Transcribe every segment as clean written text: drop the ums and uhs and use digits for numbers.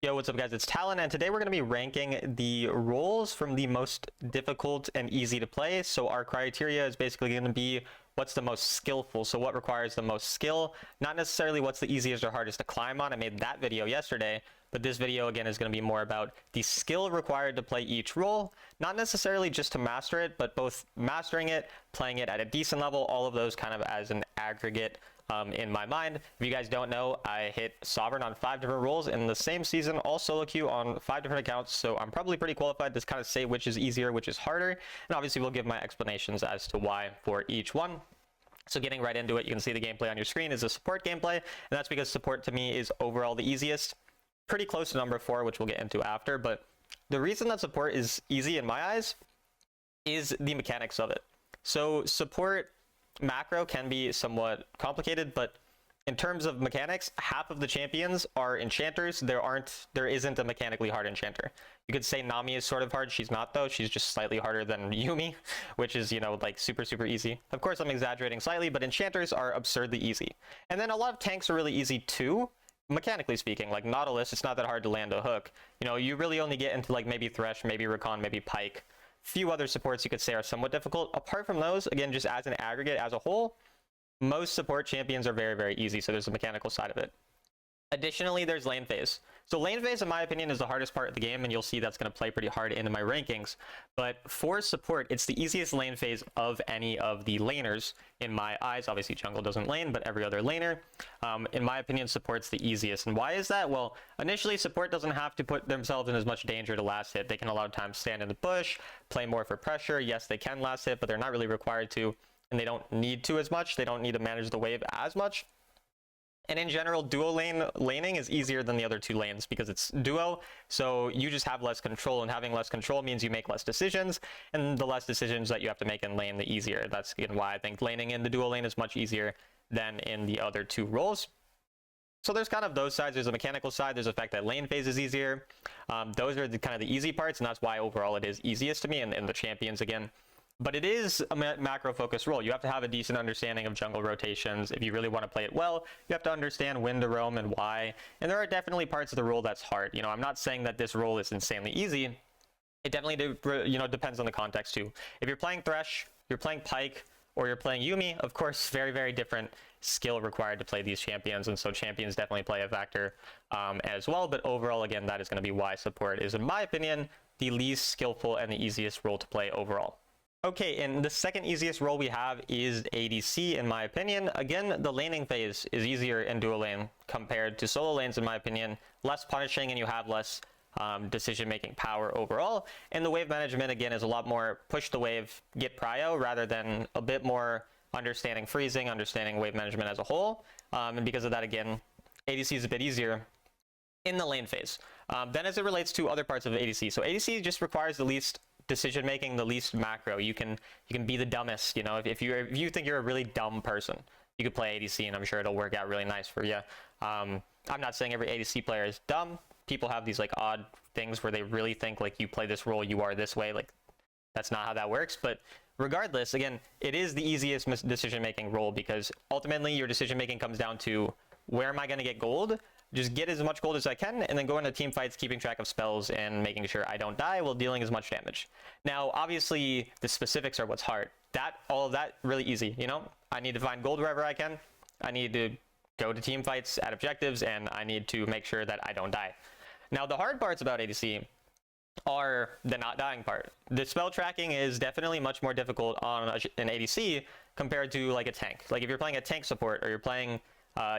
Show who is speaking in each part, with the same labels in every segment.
Speaker 1: Yo, what's up guys? It's Talon, and today we're going to be ranking the roles from the most difficult and easy to play. So our criteria is basically going to be what's the most skillful. So what requires the most skill, not necessarily what's the easiest or hardest to climb on. I made that video yesterday, but this video again is going to be more about the skill required to play each role, not necessarily just to master it, but both mastering it, playing it at a decent level, all of those kind of as an aggregate. In my mind. If you guys don't know, I hit Sovereign on 5 different roles in the same season, all solo queue on 5 different accounts, so I'm probably pretty qualified to kind of say which is easier, which is harder, and obviously we'll give my explanations as to why for each one. So getting right into it, you can see the gameplay on your screen is a support gameplay, and that's because support to me is overall the easiest, pretty close to number 4, which we'll get into after. But the reason that support is easy in my eyes is the mechanics of it. So support macro can be somewhat complicated, but in terms of mechanics, half of the champions are enchanters. There isn't a mechanically hard enchanter. You could say Nami is sort of hard. She's not though. She's just slightly harder than Yumi, which is, you know, like super easy. Of course, I'm exaggerating slightly, but enchanters are absurdly easy. And then a lot of tanks are really easy too, mechanically speaking. Like Nautilus, it's not that hard to land a hook. You know, you really only get into like maybe Thresh, maybe Rakan, maybe Pyke. Few other supports you could say are somewhat difficult. Apart from those, again, just as an aggregate, as a whole, most support champions are very easy, so there's a mechanical side of it. Additionally, there's lane phase. So lane phase, in my opinion, is the hardest part of the game, and you'll see that's going to play pretty hard into my rankings. But for support, it's the easiest lane phase of any of the laners, in my eyes. Obviously, jungle doesn't lane, but every other laner, in my opinion, support's the easiest. And why is that? Well, initially, support doesn't have to put themselves in as much danger to last hit. They can a lot of times stand in the bush, play more for pressure. Yes, they can last hit, but they're not really required to, and they don't need to as much. They don't need to manage the wave as much. And in general, duo laning is easier than the other two lanes because it's duo, so you just have less control, and having less control means you make less decisions, and the less decisions that you have to make in lane, the easier. That's again why I think laning in the duo lane is much easier than in the other two roles. So there's kind of those sides. There's a mechanical side. There's the fact that lane phase is easier. Those are the kind of the easy parts, and that's why overall it is easiest to me, and the champions again. But it is a macro focused role. You have to have a decent understanding of jungle rotations. If you really want to play it well, you have to understand when to roam and why. And there are definitely parts of the role that's hard. You know, I'm not saying that this role is insanely easy. It definitely, you know, depends on the context too. If you're playing Thresh, you're playing Pyke, or you're playing Yumi, of course, very different skill required to play these champions. And so champions definitely play a factor as well. But overall, again, that is going to be why support is, in my opinion, the least skillful and the easiest role to play overall. Okay, and the second easiest role we have is ADC, in my opinion. Again, the laning phase is easier in duo lane compared to solo lanes, in my opinion. Less punishing, and you have less decision-making power overall. And the wave management, again, is a lot more push the wave, get prio, rather than a bit more understanding freezing, understanding wave management as a whole. And because of that, again, ADC is a bit easier in the lane phase. Then as it relates to other parts of ADC, so ADC just requires the least decision making, the least macro. You can be the dumbest, you know. If you think you're a really dumb person, you could play ADC, and I'm sure it'll work out really nice for you. I'm not saying every ADC player is dumb. People have these like odd things where they really think like you play this role, you are this way. Like that's not how that works. But regardless, again, it is the easiest decision making role because ultimately your decision making comes down to where am I going to get gold? Just get as much gold as I can, and then go into team fights, keeping track of spells and making sure I don't die while dealing as much damage. Now, obviously, the specifics are what's hard. All of that, really easy, you know? I need to find gold wherever I can. I need to go to team fights at objectives, and I need to make sure that I don't die. Now, the hard parts about ADC are the not dying part. The spell tracking is definitely much more difficult on an ADC compared to like a tank. Like if you're playing a tank support, or you're playing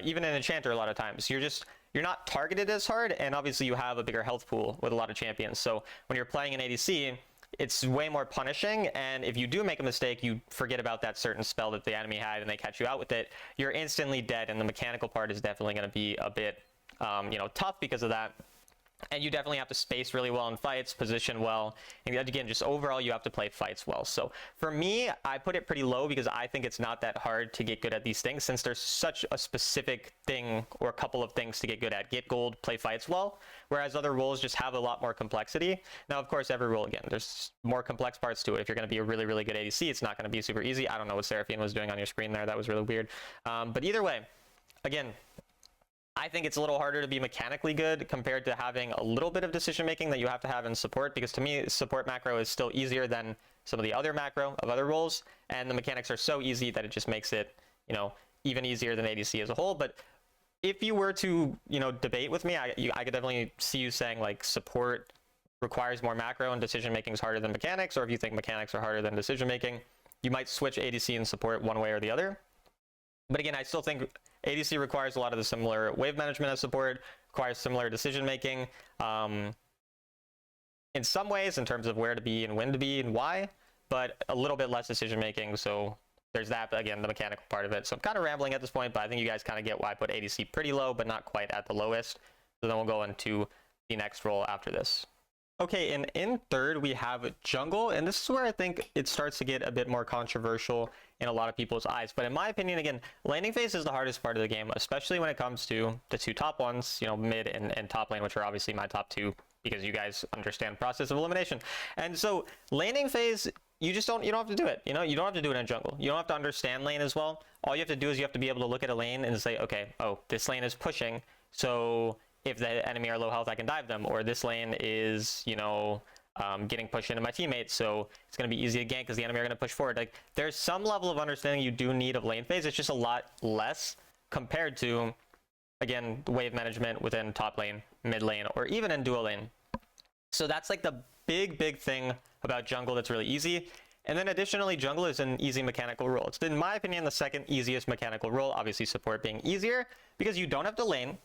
Speaker 1: even an enchanter, a lot of times you're not targeted as hard, and obviously you have a bigger health pool with a lot of champions. So when you're playing an ADC, it's way more punishing, and if you do make a mistake, you forget about that certain spell that the enemy had and they catch you out with it, you're instantly dead, and the mechanical part is definitely going to be a bit you know, tough because of that. And you definitely have to space really well in fights, position well, and again, just overall, you have to play fights well. So for me, I put it pretty low because I think it's not that hard to get good at these things, since there's such a specific thing or a couple of things to get good at. Get gold, play fights well, whereas other roles just have a lot more complexity. Now, of course, every role, again, there's more complex parts to it. If you're going to be a really good ADC, it's not going to be super easy. I don't know what Seraphine was doing on your screen there. That was really weird. But either way, again, I think it's a little harder to be mechanically good compared to having a little bit of decision making that you have to have in support, because to me, support macro is still easier than some of the other macro of other roles, and the mechanics are so easy that it just makes it, you know, even easier than ADC as a whole. But if you were to, you know, debate with me, I could definitely see you saying like support requires more macro and decision making is harder than mechanics, or if you think mechanics are harder than decision making, you might switch ADC and support one way or the other. But again, I still think ADC requires a lot of the similar wave management as support, requires similar decision making in some ways in terms of where to be and when to be and why, but a little bit less decision making. So there's that, but again, the mechanical part of it. So I'm kind of rambling at this point, but I think you guys kind of get why I put ADC pretty low, but not quite at the lowest. So then we'll go into the next role after this. Okay, and in third, we have jungle, and this is where I think it starts to get a bit more controversial in a lot of people's eyes. But in my opinion, again, laning phase is the hardest part of the game, especially when it comes to the two top ones, you know, mid and top lane, which are obviously my top two, because you guys understand process of elimination. And so laning phase, you don't have to do it. You know, you don't have to do it in jungle. You don't have to understand lane as well. All you have to do is you have to be able to look at a lane and say, okay, oh, this lane is pushing, so if the enemy are low health, I can dive them. Or this lane is, you know, getting pushed into my teammates, so it's going to be easy to gank because the enemy are going to push forward. Like, there's some level of understanding you do need of lane phase. It's just a lot less compared to, again, wave management within top lane, mid lane, or even in duo lane. So that's like the big thing about jungle that's really easy. And then additionally, jungle is an easy mechanical role. It's, in my opinion, the second easiest mechanical role, obviously support being easier, because you don't have to lane.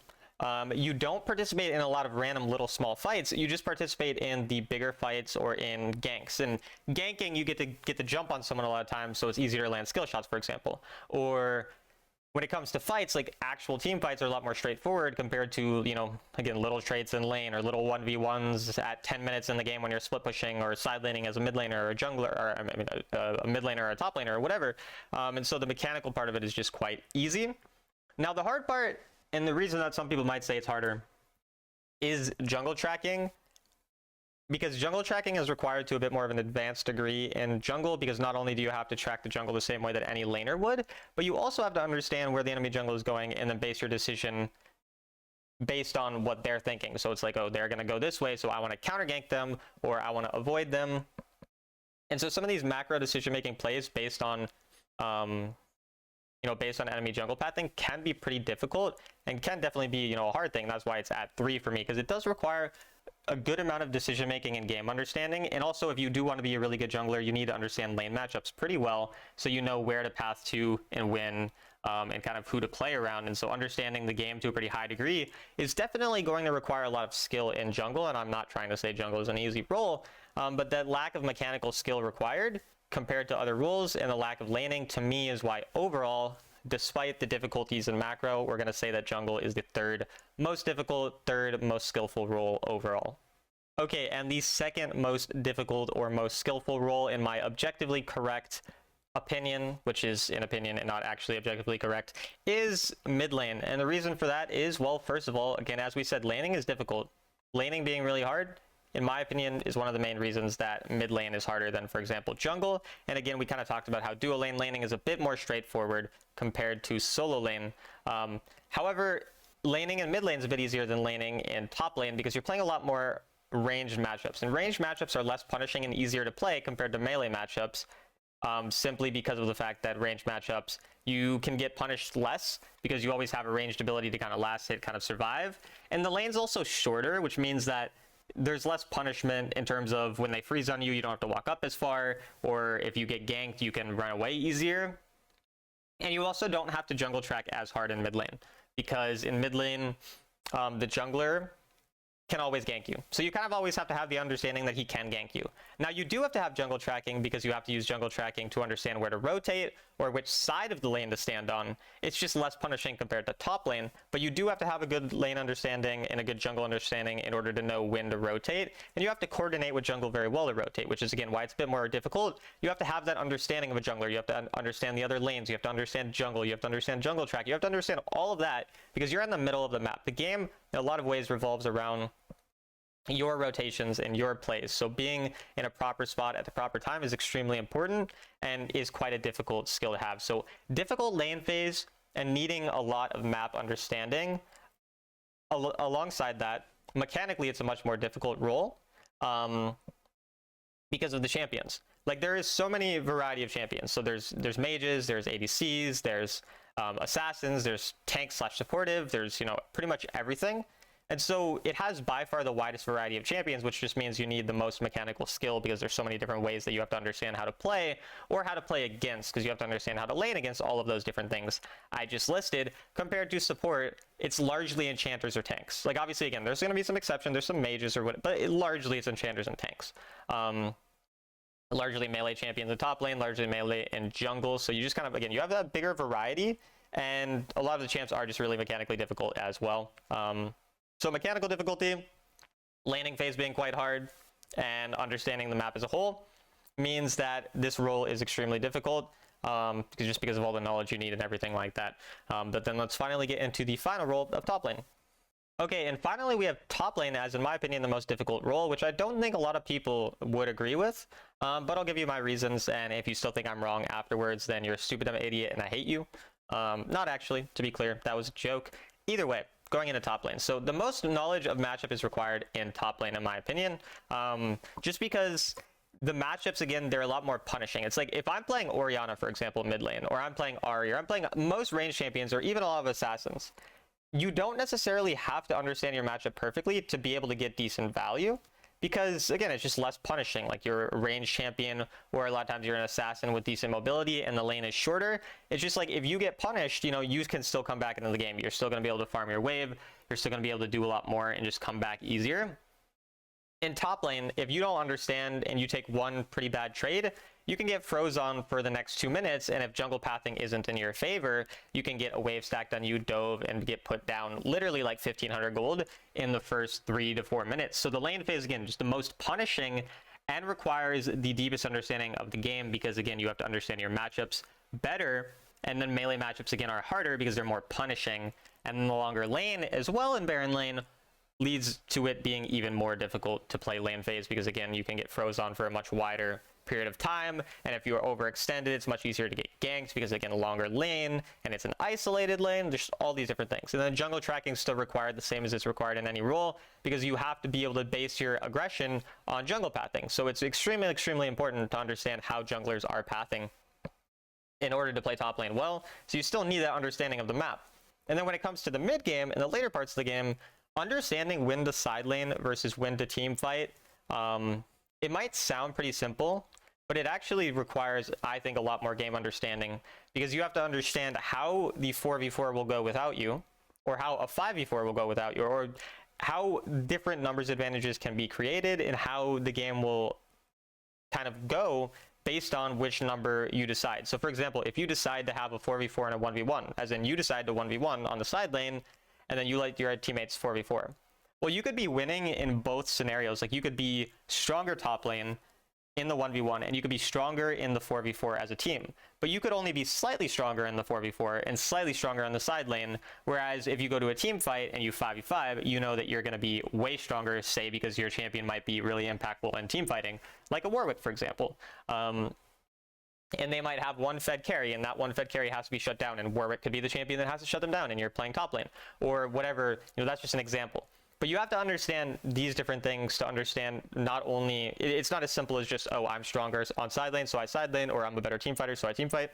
Speaker 1: You don't participate in a lot of random little small fights. You just participate in the bigger fights or in ganks. And ganking, you get to jump on someone a lot of times, so it's easier to land skill shots, for example. Or when it comes to fights, like actual team fights are a lot more straightforward compared to, you know, again, little traits in lane or little 1v1s at 10 minutes in the game when you're split pushing or side laning as a mid laner or a jungler, or I mean, a mid laner or a top laner or whatever. And so the mechanical part of it is just quite easy. Now the hard part, and the reason that some people might say it's harder, is jungle tracking, because jungle tracking is required to a bit more of an advanced degree in jungle, because not only do you have to track the jungle the same way that any laner would, but you also have to understand where the enemy jungle is going and then base your decision based on what they're thinking. So it's like, oh, they're going to go this way, so I want to counter gank them, or I want to avoid them. And so some of these macro decision making plays based on based on enemy jungle pathing can be pretty difficult and can definitely be, a hard thing. That's why it's at 3 for me, because it does require a good amount of decision making and game understanding. And also, if you do want to be a really good jungler, you need to understand lane matchups pretty well, so you know where to path to and when, and kind of who to play around. And so understanding the game to a pretty high degree is definitely going to require a lot of skill in jungle. And I'm not trying to say jungle is an easy role, but that lack of mechanical skill required compared to other roles and the lack of laning, to me, is why overall, despite the difficulties in macro, we're going to say that jungle is the third most difficult, third most skillful role overall. Okay, and the second most difficult or most skillful role, in my objectively correct opinion, which is an opinion and not actually objectively correct, is mid lane. And the reason for that is, well, first of all, again, as we said, laning is difficult. Laning being really hard, in my opinion, is one of the main reasons that mid lane is harder than, for example, jungle. And again, we kind of talked about how dual lane laning is a bit more straightforward compared to solo lane. However, laning in mid lane is a bit easier than laning in top lane, because you're playing a lot more ranged matchups. And ranged matchups are less punishing and easier to play compared to melee matchups, simply because of the fact that ranged matchups, you can get punished less because you always have a ranged ability to kind of last hit, kind of survive. And the lane's also shorter, which means that there's less punishment in terms of when they freeze on you, you don't have to walk up as far, or if you get ganked, you can run away easier. And you also don't have to jungle track as hard in mid lane, because in mid lane, the jungler can always gank you. So you kind of always have to have the understanding that he can gank you. Now, you do have to have jungle tracking, because you have to use jungle tracking to understand where to rotate or which side of the lane to stand on. It's just less punishing compared to top lane, but you do have to have a good lane understanding and a good jungle understanding in order to know when to rotate. And you have to coordinate with jungle very well to rotate, which is, again, why it's a bit more difficult. You have to have that understanding of a jungler. You have to understand the other lanes. You have to understand jungle. You have to understand jungle track. You have to understand all of that, because you're in the middle of the map. The game, in a lot of ways, revolves around your rotations and your plays. So being in a proper spot at the proper time is extremely important and is quite a difficult skill to have. So difficult lane phase and needing a lot of map understanding alongside that, mechanically, it's a much more difficult role because of the champions. Like, there is so many variety of champions. So there's mages, there's ADCs, there's assassins, there's tank slash supportive, there's, you know, pretty much everything. And so it has by far the widest variety of champions, which just means you need the most mechanical skill because there's so many different ways that you have to understand how to play or how to play against, because you have to understand how to lane against all of those different things I just listed. Compared to support, it's largely enchanters or tanks. Like, obviously, again, there's going to be some exception, there's some mages or what, but largely it's enchanters and tanks. Largely melee champions in top lane, largely melee in jungle. So you just kind of, again, you have that bigger variety, and a lot of the champs are just really mechanically difficult as well. So mechanical difficulty, laning phase being quite hard, and understanding the map as a whole means that this role is extremely difficult, just because of all the knowledge you need and everything like that. But then let's finally get into the final role of top lane. Okay, and finally we have top lane as, in my opinion, the most difficult role, which I don't think a lot of people would agree with, but I'll give you my reasons, and if you still think I'm wrong afterwards, then you're a stupid dumb idiot and I hate you. Not actually, to be clear, that was a joke. Either way, going into top lane. So the most knowledge of matchup is required in top lane, in my opinion, just because the matchups, again, they're a lot more punishing. It's like if I'm playing Orianna, for example, mid lane, or I'm playing Ahri, or I'm playing most ranged champions, or even a lot of assassins, you don't necessarily have to understand your matchup perfectly to be able to get decent value, because again, it's just less punishing. Like, you're a ranged champion, or a lot of times you're an assassin with decent mobility and the lane is shorter. It's just like, if you get punished, you know, you can still come back into the game. You're still going to be able to farm your wave, you're still going to be able to do a lot more and just come back easier. In top lane, if you don't understand and you take one pretty bad trade, you can get froze on for the next 2 minutes, and if jungle pathing isn't in your favor, you can get a wave stacked on you, dove, and get put down literally like 1,500 gold in the first 3 to 4 minutes. So the lane phase, again, just the most punishing and requires the deepest understanding of the game, because again, you have to understand your matchups better, and then melee matchups, again, are harder because they're more punishing, and then the longer lane as well in Baron lane leads to it being even more difficult to play lane phase, because again, you can get froze on for a much wider period of time, and if you are overextended, it's much easier to get ganked because, again, a longer lane and it's an isolated lane. There's all these different things. And then jungle tracking is still required, the same as it's required in any role, because you have to be able to base your aggression on jungle pathing. So it's extremely important to understand how junglers are pathing in order to play top lane well. So you still need that understanding of the map. And then when it comes to the mid game and the later parts of the game, understanding when to side lane versus when to team fight, it might sound pretty simple, but it actually requires, I think, a lot more game understanding, because you have to understand how the 4v4 will go without you, or how a 5v4 will go without you, or how different numbers advantages can be created, and how the game will kind of go based on which number you decide. So for example, if you decide to have a 4v4 and a 1v1, as in you decide to 1v1 on the side lane, and then you let your teammates 4v4. Well, you could be winning in both scenarios. Like, you could be stronger top lane in the 1v1, and you could be stronger in the 4v4 as a team. But you could only be slightly stronger in the 4v4 and slightly stronger on the side lane, whereas if you go to a team fight and you 5v5, you know that you're going to be way stronger, say because your champion might be really impactful in team fighting, like a Warwick, for example. And they might have one fed carry, and that one fed carry has to be shut down, and Warwick could be the champion that has to shut them down, and you're playing top lane, or whatever. You know, that's just an example. But you have to understand these different things to understand not only, it's not as simple as just, oh, I'm stronger on side lane, so I side lane, or I'm a better team fighter, so I team fight.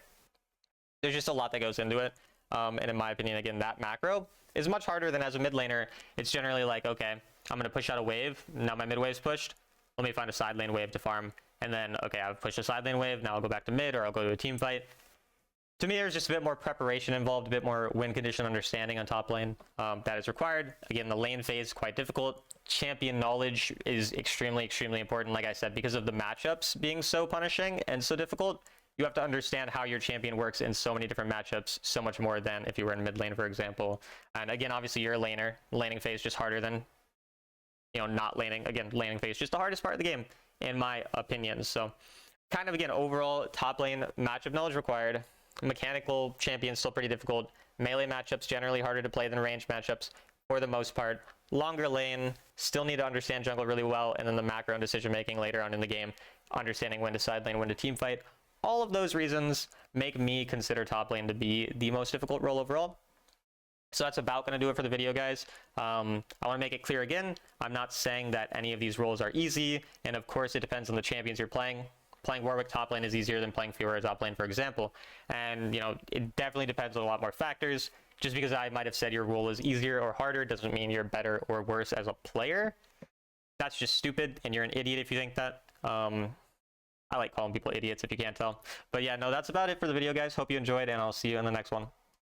Speaker 1: There's just a lot that goes into it. And in my opinion, again, that macro is much harder than as a mid laner. It's generally like, okay, I'm going to push out a wave. Now my mid wave's pushed. Let me find a side lane wave to farm. And then, okay, I've pushed a side lane wave. Now I'll go back to mid, or I'll go to a team fight. To me, there's just a bit more preparation involved, a bit more win condition understanding on top lane that is required. Again, the lane phase is quite difficult. Champion knowledge is extremely important, like I said, because of the matchups being so punishing and so difficult. You have to understand how your champion works in so many different matchups, so much more than if you were in mid lane, for example. And again, obviously, you're a laner. Laning phase is just harder than, you know, not laning. Again, laning phase is just the hardest part of the game, in my opinion. So kind of, again, overall, top lane matchup knowledge required. Mechanical champions still pretty difficult. Melee matchups generally harder to play than ranged matchups for the most part. Longer lane, still need to understand jungle really well, and then the macro and decision making later on in the game, understanding when to side lane, when to team fight. All of those reasons make me consider top lane to be the most difficult role overall. So that's about going to do it for the video, guys. I want to make it clear again, I'm not saying that any of these roles are easy, and of course it depends on the champions you're playing. Playing Warwick top lane is easier than playing Fiora top lane, for example. And, you know, it definitely depends on a lot more factors. Just because I might have said your role is easier or harder doesn't mean you're better or worse as a player. That's just stupid, and you're an idiot if you think that. I like calling people idiots if you can't tell. But yeah, no, that's about it for the video, guys. Hope you enjoyed, and I'll see you in the next one.